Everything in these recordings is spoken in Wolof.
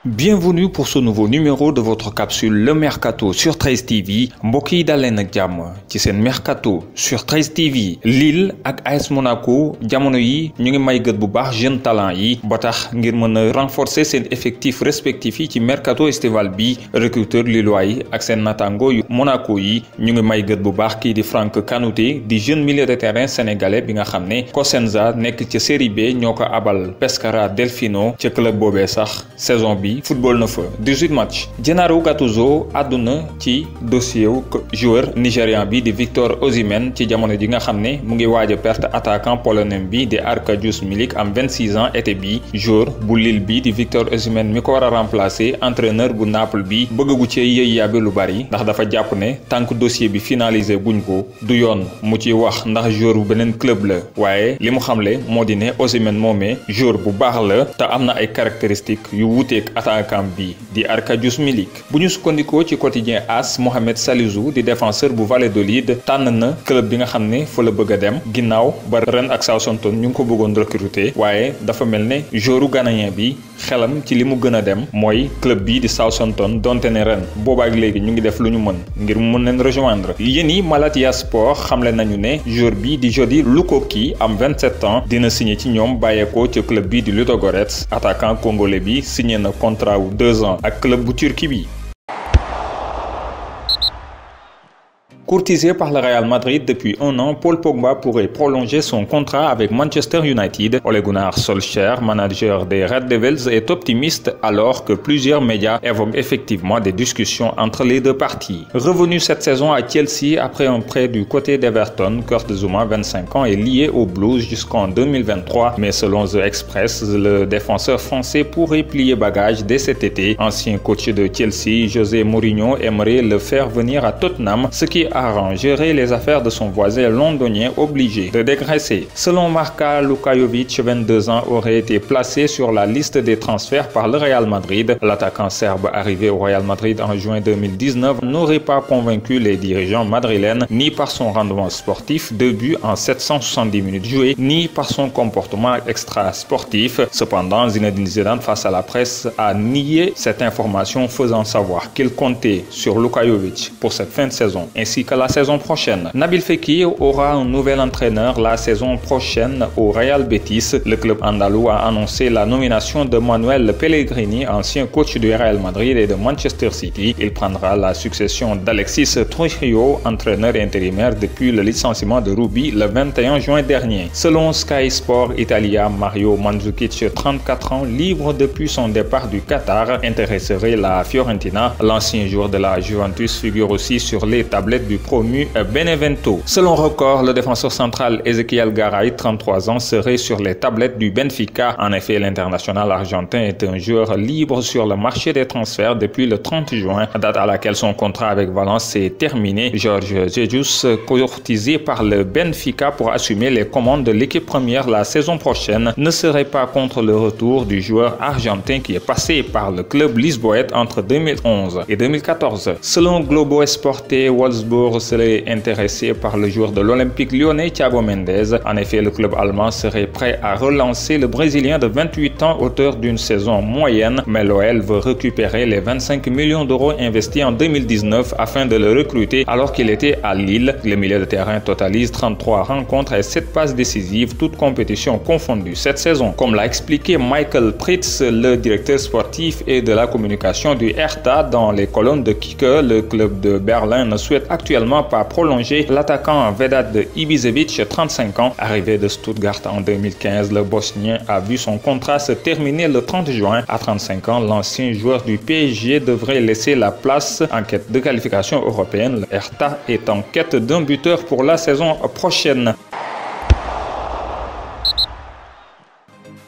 Bienvenue pour ce nouveau numéro de votre capsule Le Mercato sur 13 TV mbokk yi dal leen ak jàmm ci seen Mercato sur 13 TV Lille ak AS Monaco jamono yi ñu ngi may gët bu baax jeune talent yi ba tax ngir mën a renforcer seen effectif respectif yi ci Mercato estival bi recruteur lillois yi ak seen natango yu Monaco yi ñu ngi may gët bu baax kii di Franck Kanouté di jeune milieu de terrain sénégalais bi nga xam ne Cosenza nekk ci Série B ñoo ko abal Pescara Delfino ca club boobee sax saison bi football na fa 18 matchs Gennaro Gattuso àdduna ci dossier wu joueur nigérian bi di Victor Osimhen ci jamono ji nga xam ne mu ngi waaj a perte attaquant polonais bi di Arkadiusz Milik am 26 ans été bi joueur bu Lille bi di Victor Osimhen mi ko war a remplacer entraîneur bu Naples bi bëggu ci yëy yàbbi lu bari ndax dafa jàpp ne tant que dossier bi finalisé guñ ko du yoon mu ci wax ndax joueur bu beneen club la waaye li mu xamle moo di ne Osimhen moomee joueur bu baax la te am na ay caractéristiques yu wuuteeg attaquant bi di Arkadiusz Milik bu ñu sukkandikoo ci quotidien AS Mohamed Salisu di défenseur bu Valladolid tànn na club bi nga xam ne fa la bëgg a dem ginnaaw ba ren ak Southampton ñu ngi ko bëggoon recruter waaye dafa mel ne joueur ghanéen bi xelam ci li mu gën a dem mooy club bi di Southampton donte ne ren boobaak léegi ñu ngi def lu ñu mën ngir mu mën leen rejoindre yéen yi Malatya Sport xamle nañu ne joueur bi di Jody Lukoki am 27 ans dina signé ci ñoom bàyyeekoo ci club bi di Ludogorets attaquant congolais bi signé na contrat wu 2 ans ak club bu Turquie bi. Courtisé par le Real Madrid depuis 1 an, Paul Pogba pourrait prolonger son contrat avec Manchester United. Ole Gunnar Solskjaer, manager des Red Devils, est optimiste alors que plusieurs médias évoquent effectivement des discussions entre les deux parties. Revenu cette saison à Chelsea après un prêt du côté d'Everton, Kurt Zouma, 25 ans, est lié aux Blues jusqu'en 2023. Mais selon The Express, le défenseur français pourrait plier bagage dès cet été. Ancien coach de Chelsea, José Mourinho aimerait le faire venir à Tottenham, ce qui arrangerait les affaires de son voisin londonien obligé de dégraisser. Selon Marca, Luka Jovic, 22 ans, aurait été placé sur la liste des transferts par le Real Madrid. L'attaquant serbe arrivé au Real Madrid en juin 2019 n'aurait pas convaincu les dirigeants madrilènes ni par son rendement sportif, 2 buts en 770 minutes jouées, ni par son comportement extra-sportif. Cependant, Zinedine Zidane, face à la presse, a nié cette information, faisant savoir qu'il comptait sur Luka Jovic pour cette fin de saison, ainsi que la saison prochaine. Nabil Fekir aura un nouvel entraîneur la saison prochaine au Real Betis. Le club andalou a annoncé la nomination de Manuel Pellegrini, ancien coach du Real Madrid et de Manchester City. Il prendra la succession d'Alexis Trujillo, entraîneur intérimaire depuis le licenciement de Rubi le 21 juin dernier. Selon Sky Sport Italia, Mario Mandzukic, 34 ans, libre depuis son départ du Qatar, intéresserait la Fiorentina. L'ancien joueur de la Juventus figure aussi sur les tablettes du promu Benevento. Selon Record, le défenseur central Ezequiel Garay, 33 ans, serait sur les tablettes du Benfica. En effet, l'international argentin est un joueur libre sur le marché des transferts depuis le 30 juin, date à laquelle son contrat avec Valence s'est terminé. Jorge Jesus, courtisé par le Benfica pour assumer les commandes de l'équipe première la saison prochaine, ne serait pas contre le retour du joueur argentin qui est passé par le club lisboète entre 2011 et 2014. Selon Globo Esporte, Wolfsburg serait intéressé par le joueur de l'Olympique lyonnais Thiago Mendes. En effet, le club allemand serait prêt à relancer le Brésilien de 28 ans, auteur d'une saison moyenne, mais l'OL veut récupérer les 25 millions d'euros investis en 2019 afin de le recruter alors qu'il était à Lille. Le milieu de terrain totalise 33 rencontres et 7 passes décisives, toutes compétitions confondues cette saison. Comme l'a expliqué Michael Pritz, le directeur sportif et de la communication du Hertha dans les colonnes de Kicker, le club de Berlin ne souhaite actuellement pas prolonger l'attaquant Vedat Ibisevic, 35 ans. Arrivé de Stuttgart en 2015, le Bosnien a vu son contrat se terminer le 30 juin. À 35 ans, l'ancien joueur du PSG devrait laisser la place en quête de qualification européenne. Le Hertha est en quête d'un buteur pour la saison prochaine.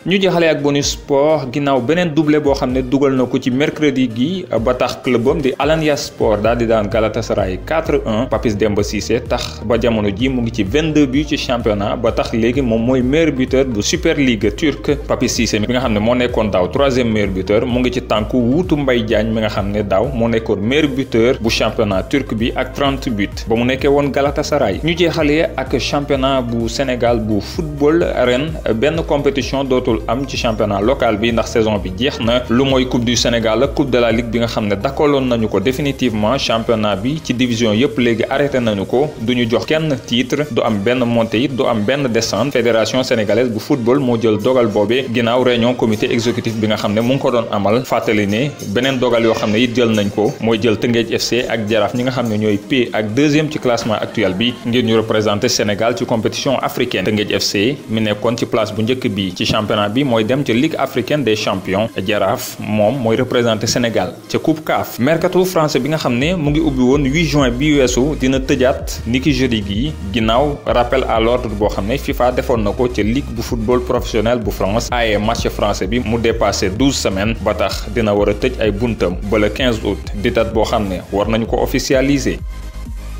ñu jeexale ak bonus sport ginnaaw beneen doublé boo xam ne dugal na ko ci mercredi gi ba tax clubam di Alanya Sport daal di daan Galatasaray 4-1. Papis Demba Cissé tax ba jamono ji mu ngi ci 22 buts ci championnat ba tax léegi moom mooy meilleur buteur bu Super League turque. Papis Cissé mi nga xam ne moo nekkoon daaw 3e meilleur buteur mu ngi ci tànku wuutu Mbaye Diagne mi nga xam ne daaw moo nekkoon meilleur buteur bu championnat turc bi ak 30 buts ba mu nekkee woon Galatasaray. ñu jeexalee ak championnat bu Sénégal bu football ren benn compétition dootul dootul am ci championnat local bi ndax saison bi jeex na lu mooy coupe du Sénégal ak coupe de la ligue bi nga xam ne dakkaloon nañu ko définitivement championnat bi ci division yépp léegi arrêté nañu ko duñu jox kenn titre du am benn montée it du am benn descente fédération sénégalaise bu football moo jël dogal boobee ginnaaw réunion comité exécutif bi nga xam ne mu ngi ko doon amal fàttali ne beneen dogal yoo xam ne it jël nañ ko mooy jël Teungueth FC ak Jaraaf ñi nga xam ne ñooy P ak deuxième ci classement actuel bi ngir ñu représenter Sénégal ci compétition africaine Teungueth FC mi nekkoon ci place bu njëkk bi ci championnat bi mooy dem ci Ligue africaine des champions Jaraaf moom mooy représenter Sénégal ca coupe CAF mercato français bi nga xam ne mu ngi ubbi woon 8 juin bi weesu dina tëjaat niki jeudi gi ginnaaw rappel à l'ordre boo xam ne FIFA defoon na ko ca ligue bu football professionnel bu France aaye match français bi mu dépassé 12 semaines ba tax dina war a tëj ay buntam ba le 15 août di date boo xam ne war nañu ko officialiser.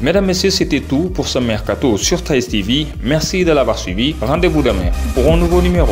Mesdames, Messieurs, c'était tout pour ce mercato sur Thaïs TV. Merci de l'avoir suivi. Rendez-vous demain pour un nouveau numéro.